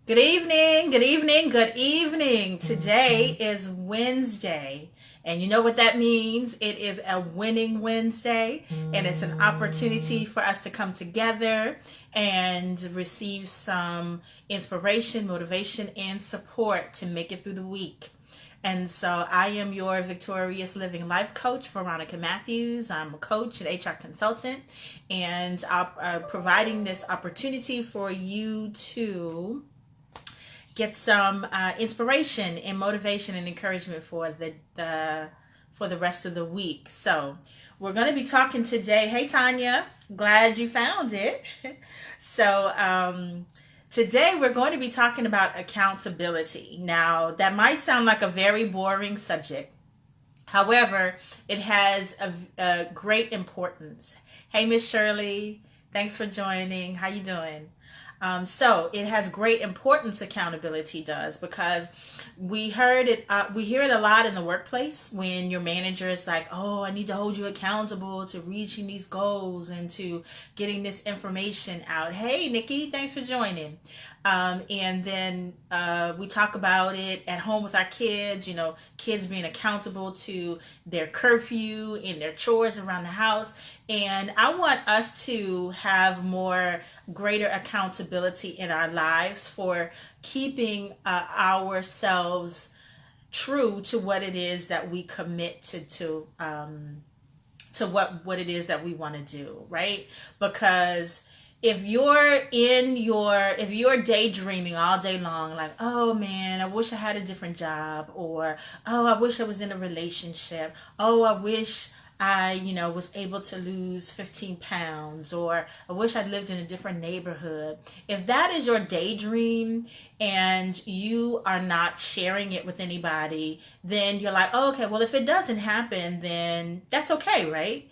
Good evening, good evening, good evening. Today is Wednesday. And you know what that means? It is a winning Wednesday, and it's an opportunity for us to come together and receive some inspiration, motivation, and support to make it through the week. And so I am your Victorious Living Life Coach, Veronica Matthews. I'm a coach and HR consultant, and I'm providing this opportunity for you to get some inspiration and motivation and encouragement for the rest of the week. So we're going to be talking today. Hey Tanya, glad you found it. So today we're going to be talking about accountability. Now that might sound like a very boring subject. However, it has a great importance. Hey Miss Shirley, thanks for joining. How you doing? So it has great importance, accountability does, because we hear it a lot in the workplace when your manager is like, oh, I need to hold you accountable to reaching these goals and to getting this information out. Hey, Nikki, thanks for joining. And then we talk about it at home with our kids, kids being accountable to their curfew and their chores around the house. And I want us to have greater accountability in our lives for keeping ourselves true to what it is that we commit to what it is that we want to do, right? Because if you're daydreaming all day long, like, oh man, I wish I had a different job, or oh, I wish I was in a relationship, oh, I wish I, was able to lose 15 pounds, or I wish I lived in a different neighborhood. If that is your daydream and you are not sharing it with anybody, then you're like, oh, okay, well, if it doesn't happen, then that's okay, right?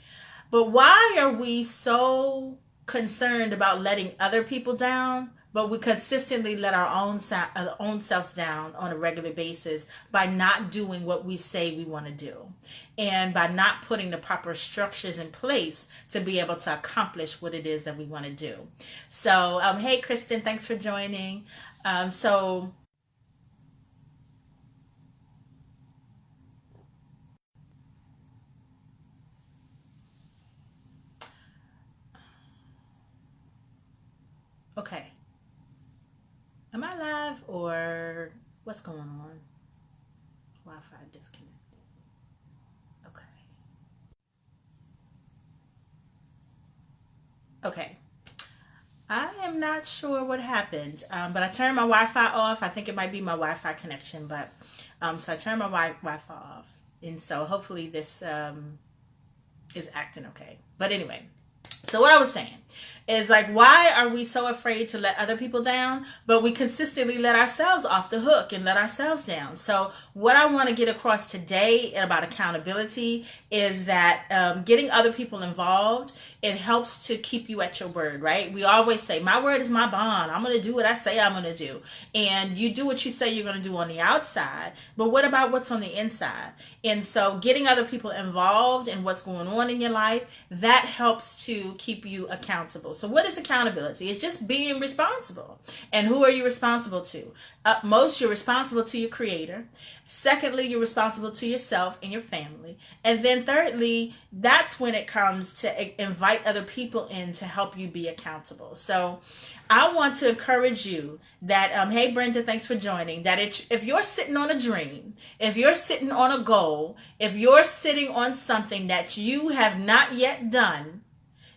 But why are we so concerned about letting other people down, but we consistently let our own selves down on a regular basis by not doing what we say we want to do, and by not putting the proper structures in place to be able to accomplish what it is that we want to do? So, hey, Kristen, thanks for joining. Okay. Am I live or what's going on? Wi-Fi disconnected. Okay. Okay. I am not sure what happened, but I turned my Wi-Fi off. I think it might be my Wi-Fi connection, but so I turned my Wi-Fi off, and so hopefully this is acting okay. But anyway, so what I was saying is, like, why are we so afraid to let other people down, but we consistently let ourselves off the hook and let ourselves down? So what I want to get across today about accountability is that getting other people involved, it helps to keep you at your word, right? We always say, my word is my bond. I'm going to do what I say I'm going to do. And you do what you say you're going to do on the outside, but what about what's on the inside? And so getting other people involved in what's going on in your life, that helps to keep you accountable. So what is accountability? It's just being responsible. And who are you responsible to? Most, you're responsible to your creator. Secondly, you're responsible to yourself and your family. And then thirdly, that's when it comes to invite other people in to help you be accountable. So I want to encourage you that, hey Brenda, thanks for joining, that if you're sitting on a dream, if you're sitting on a goal, if you're sitting on something that you have not yet done,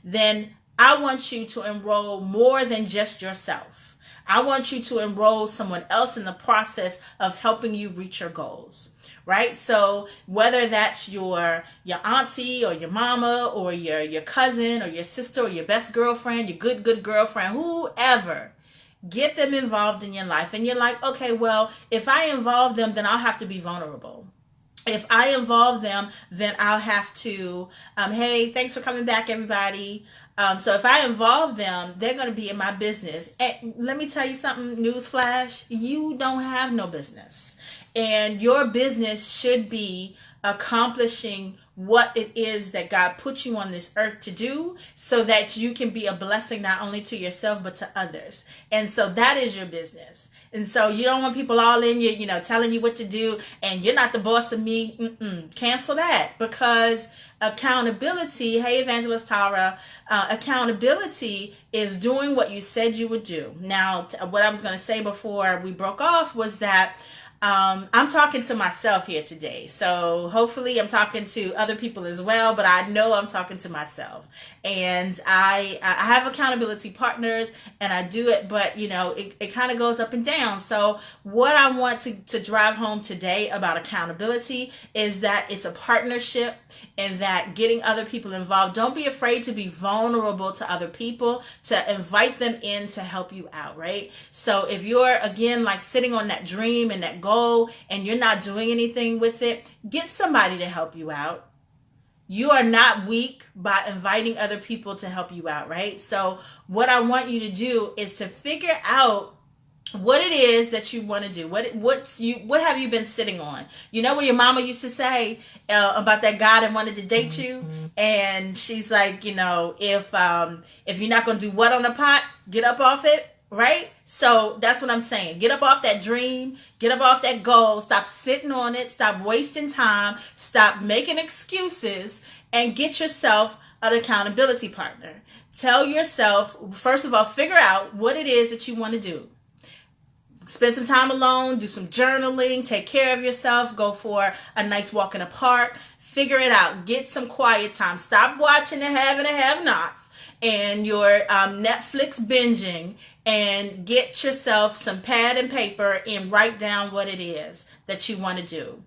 then I want you to enroll more than just yourself. I want you to enroll someone else in the process of helping you reach your goals, right? So whether that's your auntie or your mama or your cousin or your sister or your best girlfriend, your good girlfriend, whoever, get them involved in your life. And you're like, okay, well, if I involve them, then I'll have to be vulnerable. If I involve them, then I'll have to, hey, thanks for coming back, everybody. So if I involve them, they're going to be in my business. And let me tell you something, newsflash, you don't have no business. And your business should be accomplishing what it is that God put you on this earth to do, so that you can be a blessing not only to yourself but to others. And so that is your business. And so you don't want people all in you, telling you what to do, and you're not the boss of me. Cancel that, because accountability, hey, Evangelist Tara, accountability is doing what you said you would do. Now, what I was going to say before we broke off was that I'm talking to myself here today. So hopefully I'm talking to other people as well, but I know I'm talking to myself. And I have accountability partners, and I do it, but it kind of goes up and down. So what I want to drive home today about accountability is that it's a partnership, and that getting other people involved. Don't be afraid to be vulnerable to other people, to invite them in to help you out, right? So if you're, again, like sitting on that dream and that goal and you're not doing anything with it, get somebody to help you out. You are not weak by inviting other people to help you out, right? So what I want you to do is to figure out what it is that you want to do. What have you been sitting on? You know what your mama used to say about that guy that wanted to date you, and she's like, if you're not gonna do what on the pot, get up off it, right? So that's what I'm saying. Get up off that dream, get up off that goal, stop sitting on it, stop wasting time, stop making excuses, and get yourself an accountability partner. Tell yourself, first of all, figure out what it is that you want to do. Spend some time alone, do some journaling, take care of yourself, go for a nice walk in the park, figure it out, get some quiet time. Stop watching the have and the have-nots and your Netflix binging, and get yourself some pad and paper and write down what it is that you want to do.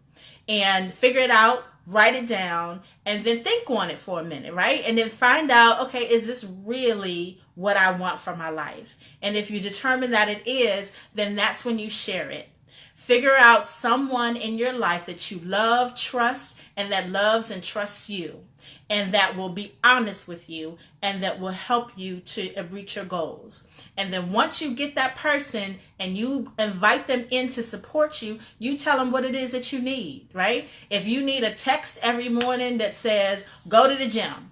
And figure it out, write it down, and then think on it for a minute, right? And then find out, okay, is this really what I want for my life? And if you determine that it is, then that's when you share it. Figure out someone in your life that you love, trust, and that loves and trusts you, and that will be honest with you, and that will help you to reach your goals. And then once you get that person and you invite them in to support you, you tell them what it is that you need, right? If you need a text every morning that says, go to the gym,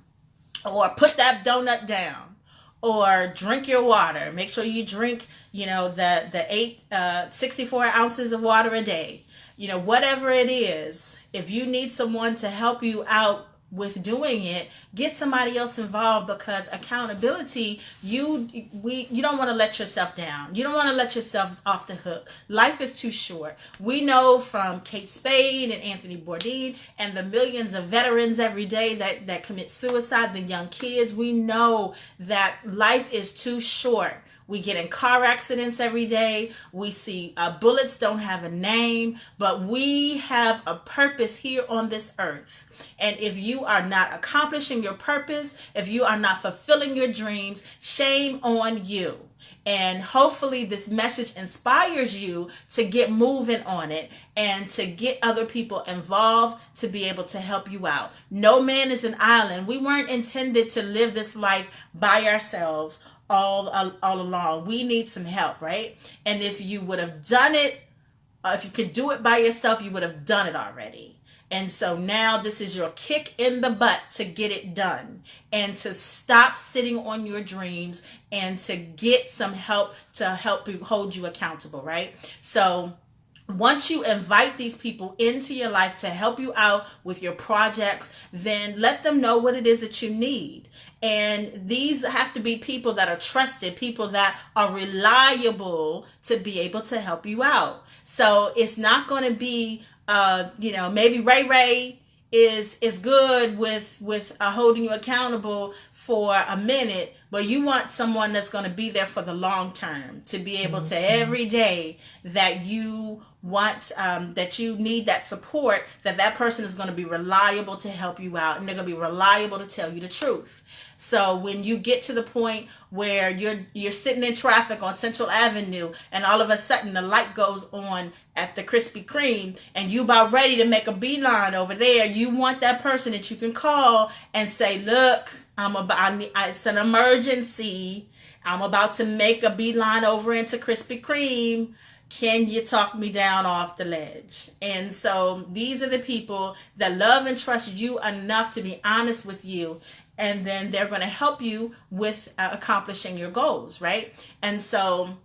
or put that donut down, or drink your water, make sure you drink, the 64 ounces of water a day, whatever it is. If you need someone to help you out with doing it, get somebody else involved, because accountability, you don't want to let yourself down. You don't want to let yourself off the hook. Life is too short. We know from Kate Spade and Anthony Bourdain and the millions of veterans every day that commit suicide, the young kids, we know that life is too short. We get in car accidents every day. We see bullets don't have a name, but we have a purpose here on this earth. And if you are not accomplishing your purpose, if you are not fulfilling your dreams, shame on you. And hopefully this message inspires you to get moving on it and to get other people involved to be able to help you out. No man is an island. We weren't intended to live this life by ourselves all along. We need some help, right? And if you would have done it, if you could do it by yourself, you would have done it already. And so now this is your kick in the butt to get it done, and to stop sitting on your dreams, and to get some help to help you, hold you accountable, right? So once you invite these people into your life to help you out with your projects, then let them know what it is that you need. And these have to be people that are trusted, people that are reliable to be able to help you out. So it's not going to be, maybe Ray Ray is good with holding you accountable for a minute, but you want someone that's going to be there for the long term, to be able to every day that you want, that you need that support, that person is going to be reliable to help you out, and they're going to be reliable to tell you the truth. So when you get to the point where you're sitting in traffic on Central Avenue, and all of a sudden the light goes on at the Krispy Kreme, and you about ready to make a beeline over there, you want that person that you can call and say, look, it's an emergency. I'm about to make a beeline over into Krispy Kreme. can you talk me down off the ledge? And so these are the people that love and trust you enough to be honest with you, and then they're going to help you with accomplishing your goals, right? And so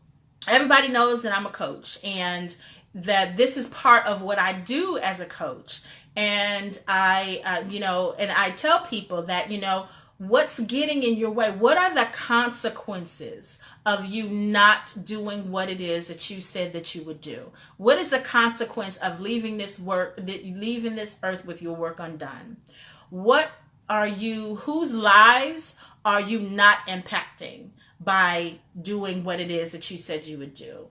everybody knows that I'm a coach, and that this is part of what I do as a coach. And I and I tell people that, what's getting in your way? What are the consequences of you not doing what it is that you said that you would do? What is the consequence of leaving this earth with your work undone? Whose lives are you not impacting by doing what it is that you said you would do?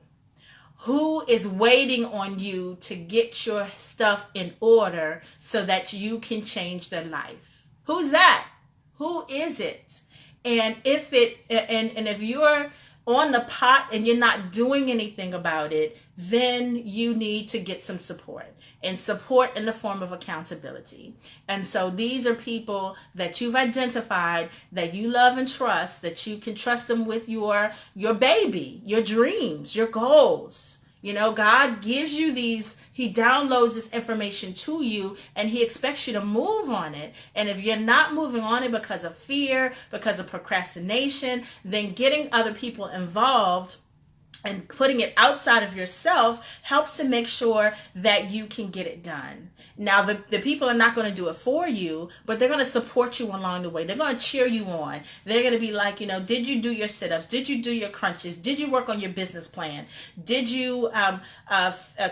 Who is waiting on you to get your stuff in order so that you can change their life? Who's that? Who is it? And if you're on the pot and you're not doing anything about it, then you need to get some support, and support in the form of accountability. And so these are people that you've identified, that you love and trust, that you can trust them with your baby, your dreams, your goals. God gives you these, he downloads this information to you, and he expects you to move on it. And if you're not moving on it because of fear, because of procrastination, then getting other people involved and putting it outside of yourself helps to make sure that you can get it done. Now, the people are not going to do it for you, but they're going to support you along the way. They're going to cheer you on. They're going to be like, did you do your sit-ups? Did you do your crunches? Did you work on your business plan? Did you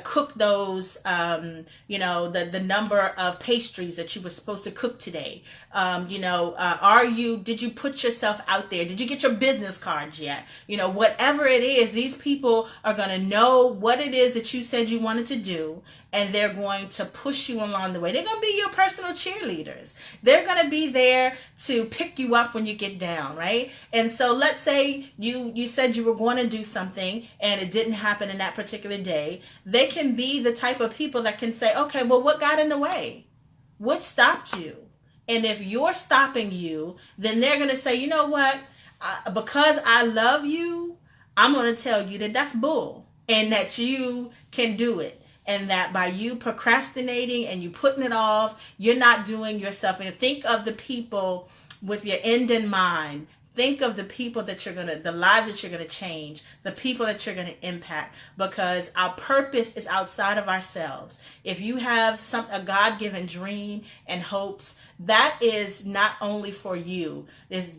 cook those, the number of pastries that you were supposed to cook today? Did you put yourself out there? Did you get your business cards yet? Whatever it is, these people are going to know what it is that you said you wanted to do, and they're going to push you along the way. They're going to be your personal cheerleaders. They're going to be there to pick you up when you get down, right? And so let's say you said you were going to do something and it didn't happen in that particular day. They can be the type of people that can say, okay, well, what got in the way? What stopped you? And if you're stopping you, then they're going to say, you know what? Because I love you, I'm going to tell you that that's bull, and that you can do it. And that by you procrastinating and you putting it off, you're not doing yourself. And think of the people with your end in mind. Think of the people that the lives that you're going to change, the people that you're going to impact, because our purpose is outside of ourselves. If you have a God-given dream and hopes, that is not only for you.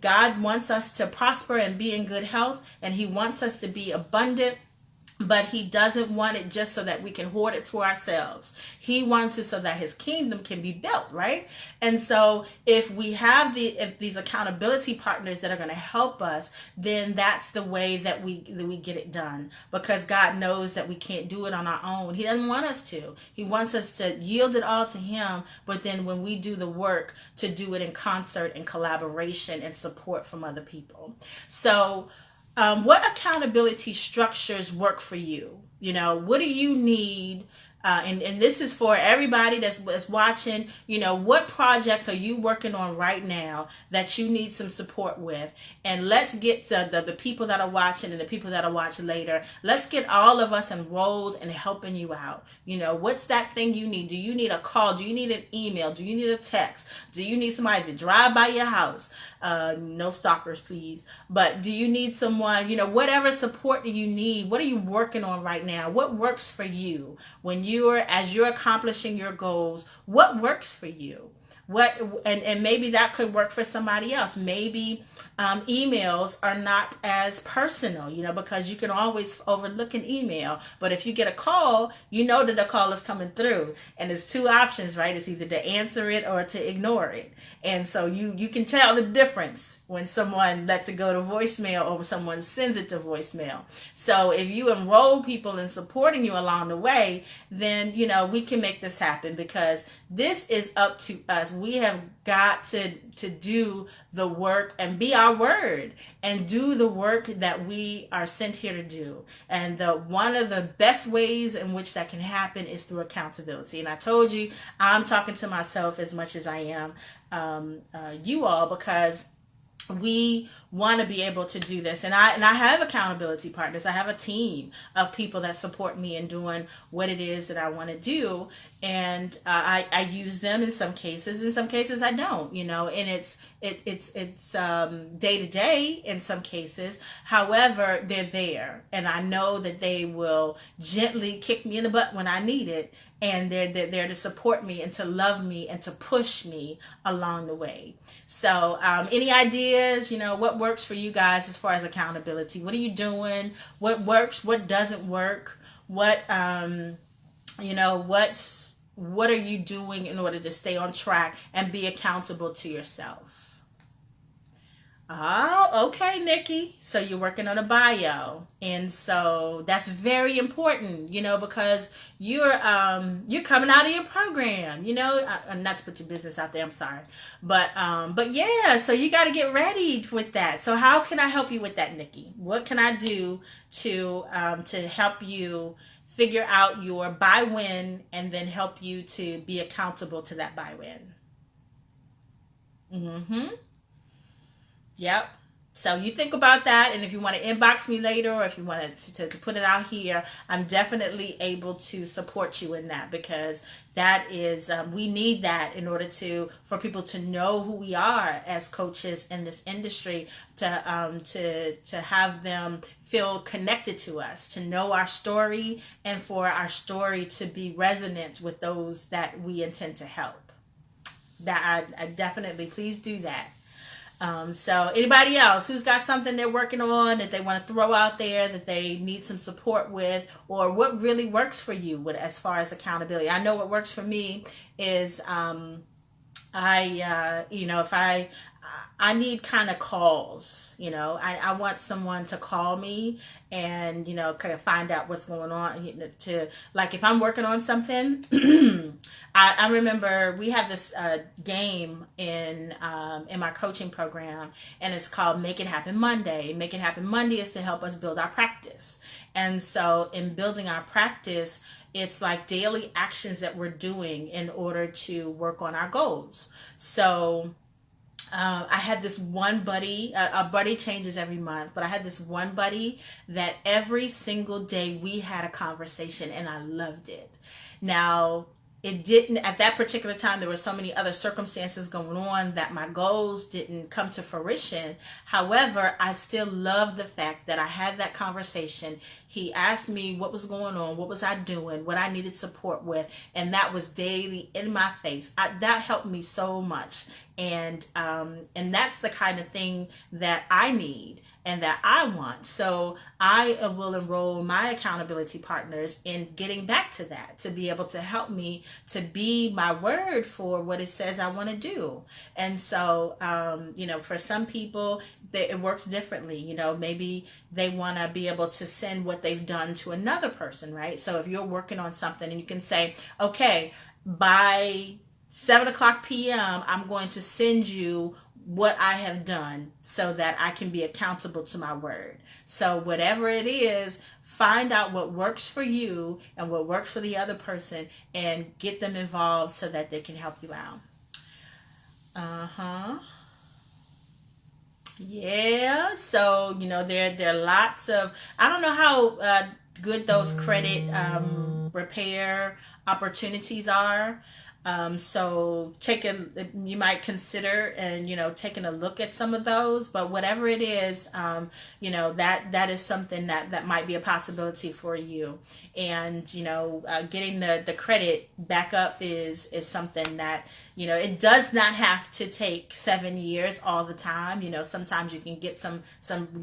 God wants us to prosper and be in good health, and he wants us to be abundant. But he doesn't want it just so that we can hoard it for ourselves. He wants it so that his kingdom can be built, right? And so if we have these accountability partners that are going to help us, then that's the way that we get it done. Because God knows that we can't do it on our own. He doesn't want us to. He wants us to yield it all to him. But then when we do the work, to do it in concert and collaboration and support from other people. So what accountability structures work for you? What do you need? And this is for everybody that's watching. What projects are you working on right now that you need some support with? And let's get the people that are watching and the people that are watching later. Let's get all of us enrolled in helping you out. What's that thing you need? Do you need a call? Do you need an email? Do you need a text? Do you need somebody to drive by your house? No stalkers, please. But do you need someone, whatever support do you need? What are you working on right now? What works for you as you're accomplishing your goals? What works for you? And maybe that could work for somebody else. Maybe emails are not as personal, because you can always overlook an email. But if you get a call, you know that the call is coming through. And there's two options, right? It's either to answer it or to ignore it. And so you can tell the difference when someone lets it go to voicemail or when someone sends it to voicemail. So if you enroll people in supporting you along the way, then, we can make this happen, because this is up to us. We have got to do the work and be our word and do the work that we are sent here to do. And one of the best ways in which that can happen is through accountability. And I told you, I'm talking to myself as much as I am you all, because we want to be able to do this. And I have accountability partners. I have a team of people that support me in doing what it is that I want to do. And I use them in some cases. In some cases I don't, you know, and it's day to day in some cases. However, they're there, and I know that they will gently kick me in the butt when I need it, and they're there to support me and to love me and to push me along the way. So any ideas, you know, what works for you guys as far as accountability? What are you doing? What works? What doesn't work? What you know, what are you doing in order to stay on track and be accountable to yourself? Oh, okay, Nikki. So you're working on a bio, and so that's very important, you know, because you're coming out of your program, you know. Not to put your business out there, I'm sorry, but yeah. So you got to get ready with that. So how can I help you with that, Nikki? What can I do to help you figure out your buy win, and then help you to be accountable to that buy win? Mm-hmm. Yep. So you think about that, and if you want to inbox me later, or if you want to put it out here, I'm definitely able to support you in that, because that is we need that in order for people to know who we are as coaches in this industry, to have them feel connected to us, to know our story, and for our story to be resonant with those that we intend to help. That I definitely, please do that. So anybody else who's got something they're working on that they want to throw out there that they need some support with, or what really works for you with as far as accountability? I know what works for me is you know, if I need kind of calls, you know, I want someone to call me and, you know, kind of find out what's going on, you know, to, like, if I'm working on something. I remember we have this game in my coaching program, and it's called Make It Happen Monday. Make It Happen Monday is to help us build our practice. And so in building our practice, it's like daily actions that we're doing in order to work on our goals. So I had this one buddy, a buddy changes every month, but I had this one buddy that every single day we had a conversation, and I loved it. Now, it didn't, at that particular time, there were so many other circumstances going on that my goals didn't come to fruition. However, I still love the fact that I had that conversation. He asked me what was going on, what was I doing, what I needed support with, and that was daily in my face. That helped me so much. And that's the kind of thing that I need and that I want. So I will enroll my accountability partners in getting back to that, to be able to help me to be my word for what it says I want to do. And so, you know, for some people, it works differently. You know, maybe they want to be able to send what they've done to another person, right? So if you're working on something and you can say, okay, by 7:00 p.m., I'm going to send you what I have done so that I can be accountable to my word. So whatever it is, find out what works for you and what works for the other person, and get them involved so that they can help you out. Yeah. So, you know, there are lots of, I don't know how good those credit repair opportunities are. So you might consider, and, you know, taking a look at some of those, but whatever it is, you know, that is something that might be a possibility for you. And, you know, getting the credit back up is something that, you know, it does not have to take 7 years all the time. You know, sometimes you can get you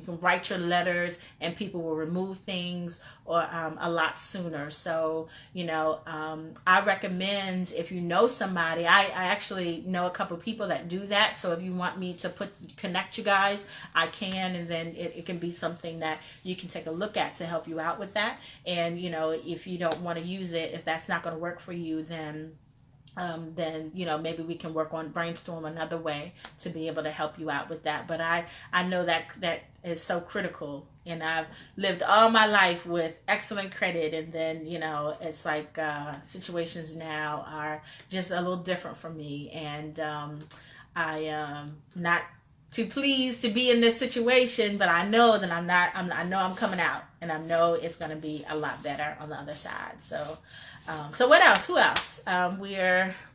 can write your letters and people will remove things, or a lot sooner. So, you know, I recommend, if you know somebody, I actually know a couple of people that do that. So if you want me to connect you guys, I can, and then it can be something that you can take a look at to help you out with that. And, you know, if you don't want to use it, if that's not going to work for you, then you know, maybe we can brainstorm another way to be able to help you out with that. But I know that is so critical, and I've lived all my life with excellent credit, and then, you know, it's like situations now are just a little different for me, and I not to be in this situation, but I know that I'm not. I know I'm coming out, and I know it's going to be a lot better on the other side. So, so what else? Who else?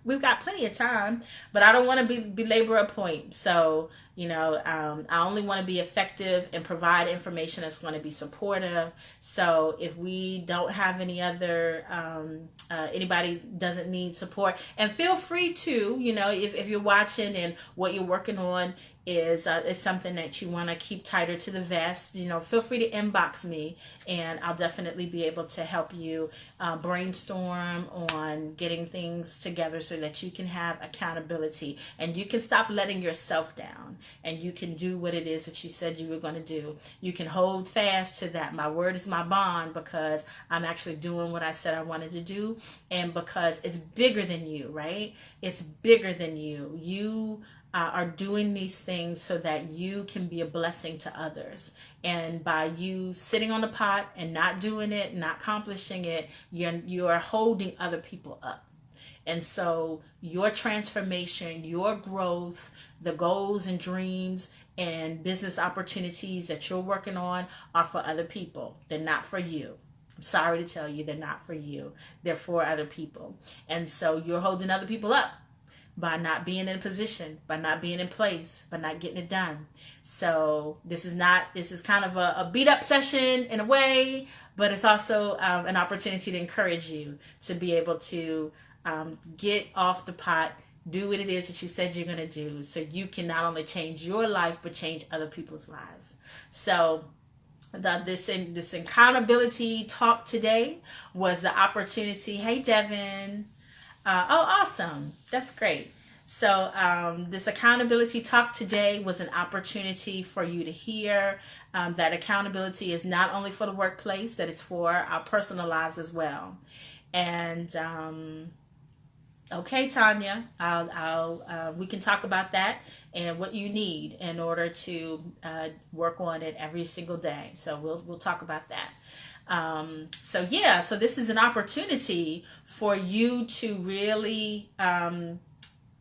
We've got plenty of time, but I don't want to belabor a point. So, I only want to be effective and provide information that's going to be supportive. So if we don't have any other, anybody doesn't need support, and feel free to, if you're watching and what you're working on is something that you want to keep tighter to the vest, feel free to inbox me, and I'll definitely be able to help you brainstorm on getting things together so that you can have accountability and you can stop letting yourself down, and you can do what it is that you said you were going to do. You can hold fast to that. My word is my bond, because I'm actually doing what I said I wanted to do, and because it's bigger than you, right? It's bigger than you. You are doing these things so that you can be a blessing to others. And by you sitting on the pot and not doing it, not accomplishing it, you're holding other people up. And so your transformation, your growth, the goals and dreams and business opportunities that you're working on are for other people. They're not for you. I'm sorry to tell you, they're not for you. They're for other people. And so you're holding other people up by not being in a position, by not being in place, by not getting it done. So this is kind of a beat up session in a way, but it's also an opportunity to encourage you to be able to get off the pot, do what it is that you said you're going to do, so you can not only change your life, but change other people's lives. So this accountability talk today was the opportunity. Hey, Devin. Oh, awesome. That's great. So this accountability talk today was an opportunity for you to hear that accountability is not only for the workplace, that it's for our personal lives as well. And okay, Tanya, we can talk about that and what you need in order to work on it every single day. So we'll talk about that. So this is an opportunity for you to really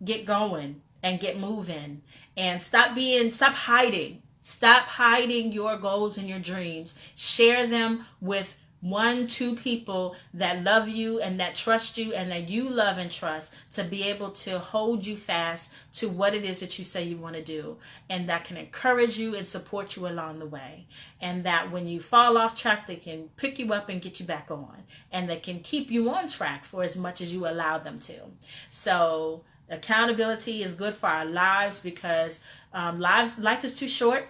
get going and get moving, and stop hiding your goals and your dreams. Share them with 1-2 people that love you and that trust you and that you love and trust, to be able to hold you fast to what it is that you say you want to do, and that can encourage you and support you along the way, and that when you fall off track, they can pick you up and get you back on, and they can keep you on track for as much as you allow them to. So accountability is good for our lives, because life is too short.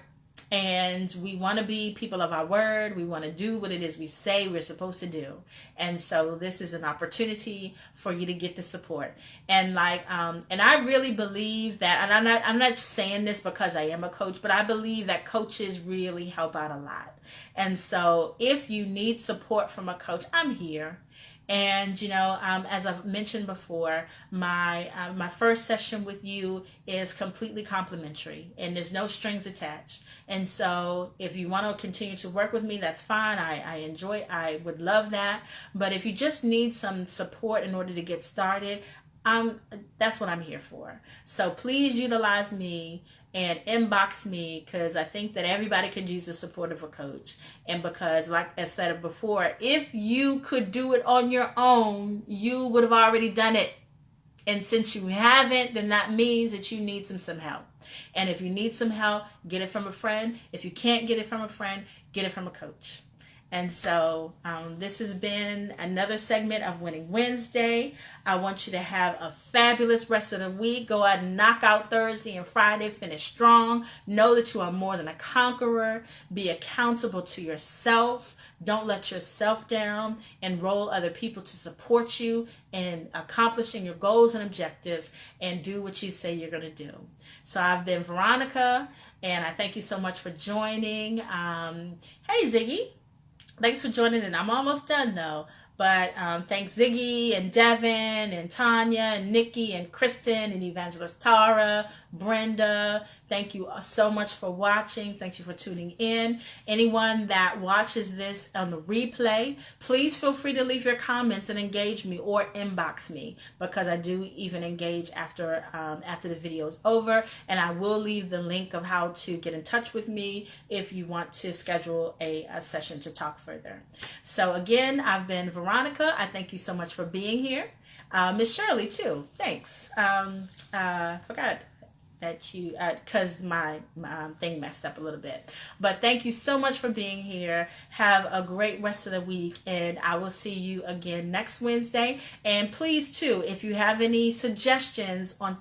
And we want to be people of our word. We want to do what it is we say we're supposed to do. And so this is an opportunity for you to get the support. And and I really believe that, and I'm not saying this because I am a coach, but I believe that coaches really help out a lot. And so if you need support from a coach, I'm here. And as I've mentioned before, my first session with you is completely complimentary, and there's no strings attached. And so if you want to continue to work with me, that's fine. I would love that. But if you just need some support in order to get started, that's what I'm here for. So please utilize me and inbox me, because I think that everybody could use the support of a coach. And because, like I said before, if you could do it on your own, you would have already done it. And since you haven't, then that means that you need some help. And if you need some help, get it from a friend. If you can't get it from a friend, get it from a coach. And so this has been another segment of Winning Wednesday. I want you to have a fabulous rest of the week. Go out and knock out Thursday and Friday. Finish strong. Know that you are more than a conqueror. Be accountable to yourself. Don't let yourself down. Enroll other people to support you in accomplishing your goals and objectives, and do what you say you're going to do. So I've been Veronica, and I thank you so much for joining. Hey, Ziggy. Thanks for joining in. I'm almost done though. But thanks Ziggy and Devin and Tanya and Nikki and Kristen and Evangelist Tara, Brenda. Thank you so much for watching. Thank you for tuning in. Anyone that watches this on the replay, please feel free to leave your comments and engage me or inbox me, because I do even engage after the video is over, and I will leave the link of how to get in touch with me if you want to schedule a session to talk further. So again, I've been Veronica. I thank you so much for being here. Miss Shirley too. Thanks. Forgot that you, because my thing messed up a little bit. But thank you so much for being here. Have a great rest of the week, and I will see you again next Wednesday. And please too, if you have any suggestions on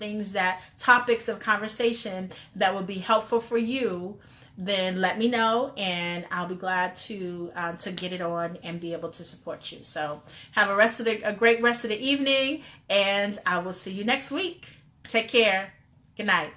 topics of conversation that would be helpful for you, then let me know, and I'll be glad to get it on and be able to support you. So have a great rest of the evening, and I will see you next week. Take care. Good night.